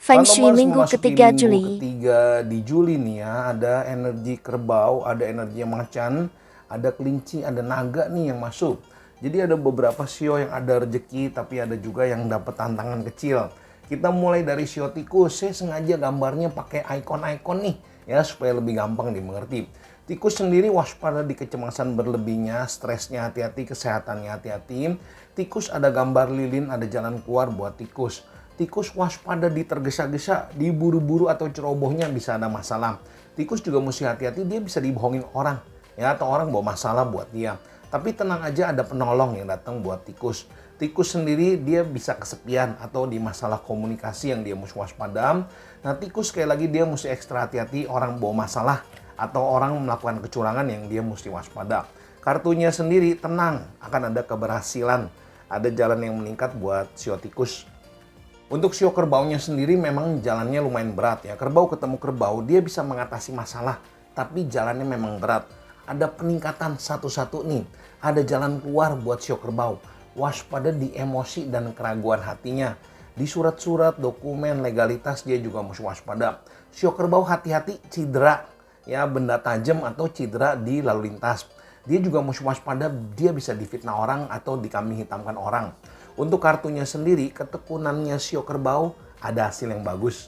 Feng Shui Otomatis Minggu memasuki ketiga minggu Juli. ketiga di Juli nih ya, ada energi kerbau, ada energi macan, ada kelinci, ada naga nih yang masuk. Jadi ada beberapa sio yang ada rezeki, tapi ada juga yang dapat tantangan kecil. Kita mulai dari sio tikus. Saya sengaja gambarnya pakai ikon-ikon nih ya supaya lebih gampang dimengerti. Tikus sendiri waspada di kecemasan berlebihnya, stresnya hati-hati, kesehatannya hati-hati. Tikus ada gambar lilin, ada jalan keluar buat tikus. Tikus waspada di tergesa-gesa, diburu-buru atau cerobohnya bisa ada masalah. Tikus juga mesti hati-hati, dia bisa dibohongin orang ya, atau orang bawa masalah buat dia. Tapi tenang aja, ada penolong yang datang buat tikus. Tikus sendiri dia bisa kesepian atau di masalah komunikasi yang dia mesti waspada. Nah tikus sekali lagi dia mesti ekstra hati-hati, orang bawa masalah atau orang melakukan kecurangan yang dia mesti waspada. Kartunya sendiri tenang, akan ada keberhasilan, ada jalan yang meningkat buat sio tikus. Untuk sio kerbaunya sendiri memang jalannya lumayan berat ya. Kerbau ketemu kerbau, dia bisa mengatasi masalah, tapi jalannya memang berat. Ada peningkatan satu-satu nih, ada jalan keluar buat sio kerbau. Waspada di emosi dan keraguan hatinya. Di surat-surat, dokumen, legalitas dia juga mesti waspada. Sio kerbau hati-hati cedera, ya benda tajam atau cedera di lalu lintas. Dia juga mesti waspada, dia bisa difitnah orang atau dikambing hitamkan orang. Untuk kartunya sendiri, ketekunannya sio kerbau ada hasil yang bagus.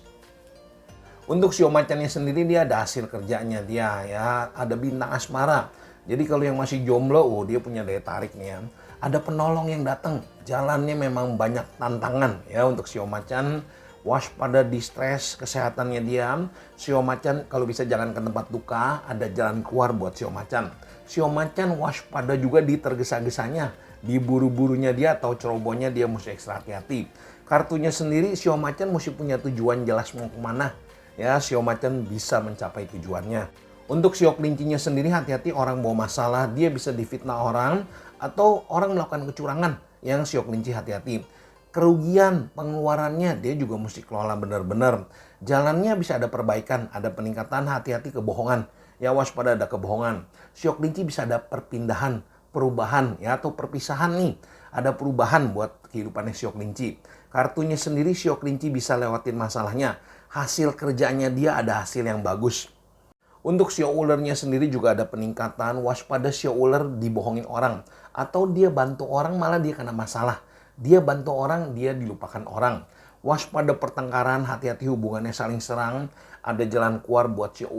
Untuk sio macannya sendiri dia ada hasil kerjanya dia ya, ada bintang asmara. Jadi kalau yang masih jomblo, dia punya daya tarik nih ya. Ada penolong yang datang, jalannya memang banyak tantangan ya untuk sio macan. Waspada di stres, kesehatannya dia. Sio macan kalau bisa jangan ke tempat duka, ada jalan keluar buat sio macan. Sio macan waspada juga di tergesa-gesanya, di buru-burunya dia atau cerobohnya dia mesti ekstra hati-hati. Kartunya sendiri sio macan mesti punya tujuan jelas mau kemana. Ya, sio macan bisa mencapai tujuannya. Untuk sio kelincinya sendiri hati-hati orang bawa masalah, dia bisa difitnah orang atau orang melakukan kecurangan. Yang sio kelinci hati-hati. Kerugian pengeluarannya dia juga mesti kelola benar-benar. Jalannya bisa ada perbaikan, ada peningkatan, hati-hati kebohongan. Ya waspada ada kebohongan. Sio kelinci bisa ada perpindahan, perubahan ya atau perpisahan nih. Ada perubahan buat kehidupannya sio kelinci. Kartunya sendiri sio kelinci bisa lewatin masalahnya. Hasil kerjanya dia ada hasil yang bagus. Untuk sio ulernya sendiri juga ada peningkatan, waspada sio uler dibohongin orang. Atau dia bantu orang malah dia kena masalah. Dia bantu orang, dia dilupakan orang. Waspada pertengkaran, hati-hati hubungannya saling serang. Ada jalan keluar buat sio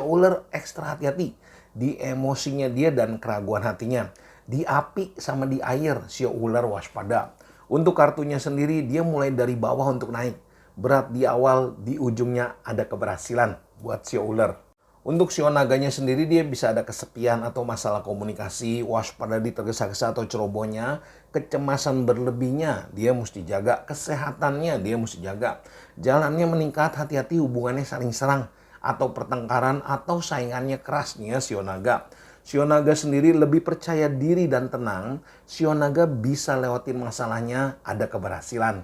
uler ekstra hati-hati. Di emosinya dia dan keraguan hatinya. Di api sama di air, sio uler waspada. Untuk kartunya sendiri, dia mulai dari bawah untuk naik. Berat di awal, di ujungnya ada keberhasilan buat sio uler. Untuk sio naganya sendiri dia bisa ada kesepian atau masalah komunikasi, waspada di tergesa-gesa atau cerobohnya, kecemasan berlebihnya dia mesti jaga, kesehatannya dia mesti jaga. Jalannya meningkat, hati-hati hubungannya saling serang atau pertengkaran atau saingannya keras nih ya sio naga. Sio naga sendiri lebih percaya diri dan tenang, sio naga bisa lewatin masalahnya, ada keberhasilan.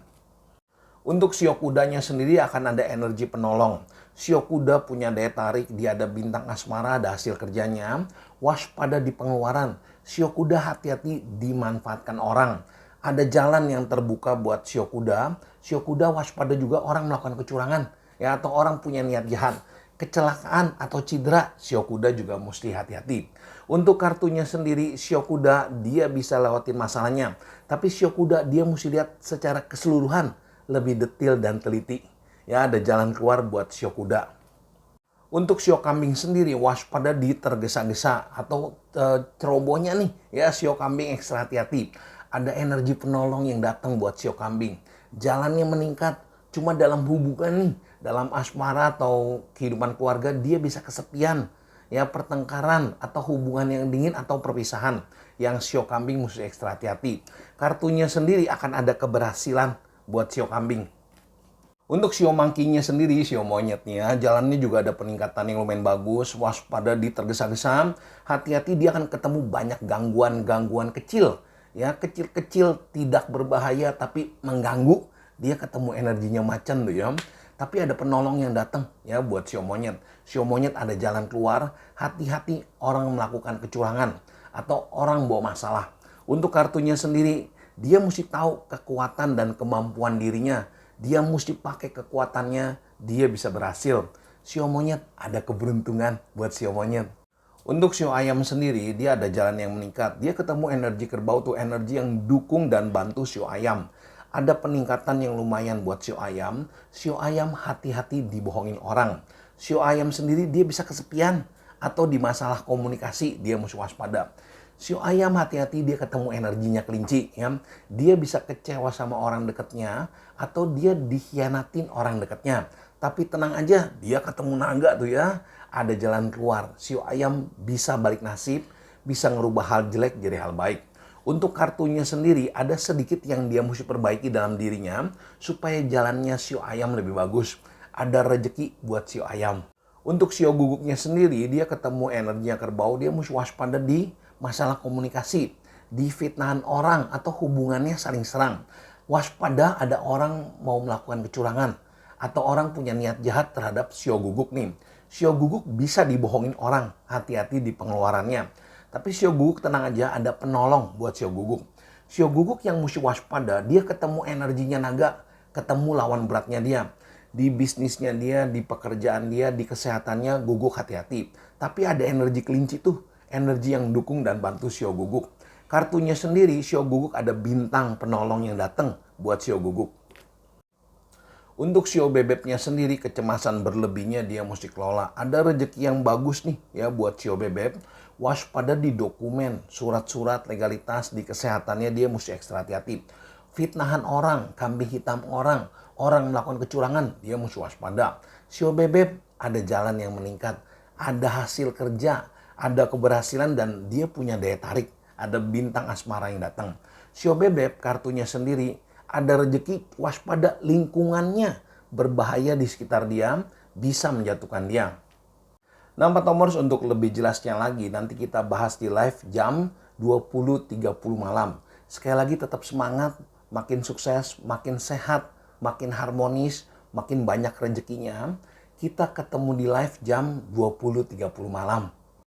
Untuk sio kudanya sendiri akan ada energi penolong. Sio kuda punya daya tarik, dia ada bintang asmara, ada hasil kerjanya. Waspada di pengeluaran. Sio kuda hati-hati dimanfaatkan orang. Ada jalan yang terbuka buat sio kuda. Sio kuda waspada juga orang melakukan kecurangan ya atau orang punya niat jahat. Kecelakaan atau cedera, sio kuda juga mesti hati-hati. Untuk kartunya sendiri, sio kuda dia bisa lewatin masalahnya. Tapi sio kuda dia mesti lihat secara keseluruhan, lebih detail dan teliti. Ya, ada jalan keluar buat sio kuda. Untuk sio kambing sendiri waspada di tergesa-gesa atau cerobohnya nih. Ya, sio kambing ekstra hati-hati. Ada energi penolong yang datang buat sio kambing. Jalannya meningkat cuma dalam hubungan nih, dalam asmara atau kehidupan keluarga dia bisa kesepian. Ya, pertengkaran atau hubungan yang dingin atau perpisahan. Yang sio kambing mesti ekstra hati-hati. Kartunya sendiri akan ada keberhasilan buat sio kambing. Untuk sio mangkinya sendiri, sio monyetnya, jalannya juga ada peningkatan yang lumayan bagus, waspada di tergesa-gesa, hati-hati dia akan ketemu banyak gangguan-gangguan kecil. Ya, kecil-kecil tidak berbahaya tapi mengganggu, dia ketemu energinya macan tuh ya. Tapi ada penolong yang datang ya buat sio monyet. Sio monyet ada jalan keluar, hati-hati orang melakukan kecurangan atau orang bawa masalah. Untuk kartunya sendiri, dia mesti tahu kekuatan dan kemampuan dirinya. dia mesti pakai kekuatannya, dia bisa berhasil. Sio monyet ada keberuntungan buat sio monyet. Untuk sio ayam sendiri, dia ada jalan yang meningkat. Dia ketemu energi kerbau tuh, energi yang dukung dan bantu sio ayam. Ada peningkatan yang lumayan buat sio ayam. Sio ayam hati-hati dibohongin orang. Sio ayam sendiri dia bisa kesepian atau di masalah komunikasi dia mesti waspada. Sio ayam hati-hati dia ketemu energinya kelinci, ya. Dia bisa kecewa sama orang dekatnya atau dia dikhianatin orang dekatnya. Tapi tenang aja, dia ketemu naga tuh ya. Ada jalan keluar. Sio ayam bisa balik nasib, bisa ngerubah hal jelek jadi hal baik. Untuk kartunya sendiri ada sedikit yang dia mesti perbaiki dalam dirinya supaya jalannya sio ayam lebih bagus. Ada rejeki buat sio ayam. Untuk sio guguknya sendiri, dia ketemu energinya kerbau, dia mesti waspada di masalah komunikasi, di fitnahan orang atau hubungannya saling serang. Waspada ada orang mau melakukan kecurangan atau orang punya niat jahat terhadap sio guguk nih. Sio guguk bisa dibohongin orang, hati-hati di pengeluarannya. Tapi sio guguk tenang aja, ada penolong buat sio guguk. Sio guguk yang mesti waspada, dia ketemu energinya naga, ketemu lawan beratnya dia. Di bisnisnya dia, di pekerjaan dia, di kesehatannya, guguk hati-hati. Tapi ada energi kelinci tuh, energi yang dukung dan bantu sio guguk. Kartunya sendiri, sio guguk ada bintang penolong yang datang buat sio guguk. Untuk sio bebeknya sendiri, kecemasan berlebihnya dia mesti kelola. Ada rezeki yang bagus nih ya buat sio bebek. Waspada di dokumen, surat-surat, legalitas, di kesehatannya dia mesti ekstra hati-hati. Fitnahan orang, kambing hitam orang, orang melakukan kecurangan, dia mesti waspada. Sio bebek ada jalan yang meningkat, ada hasil kerja, ada keberhasilan dan dia punya daya tarik. Ada bintang asmara yang datang. Sio bebek kartunya sendiri, ada rezeki, waspada lingkungannya, berbahaya di sekitar dia, bisa menjatuhkan dia. Nah, 4 nomor untuk lebih jelasnya lagi, nanti kita bahas di live jam 20.30 malam. Sekali lagi tetap semangat, makin sukses, makin sehat, makin harmonis, makin banyak rezekinya. Kita ketemu di live jam 20.30 malam.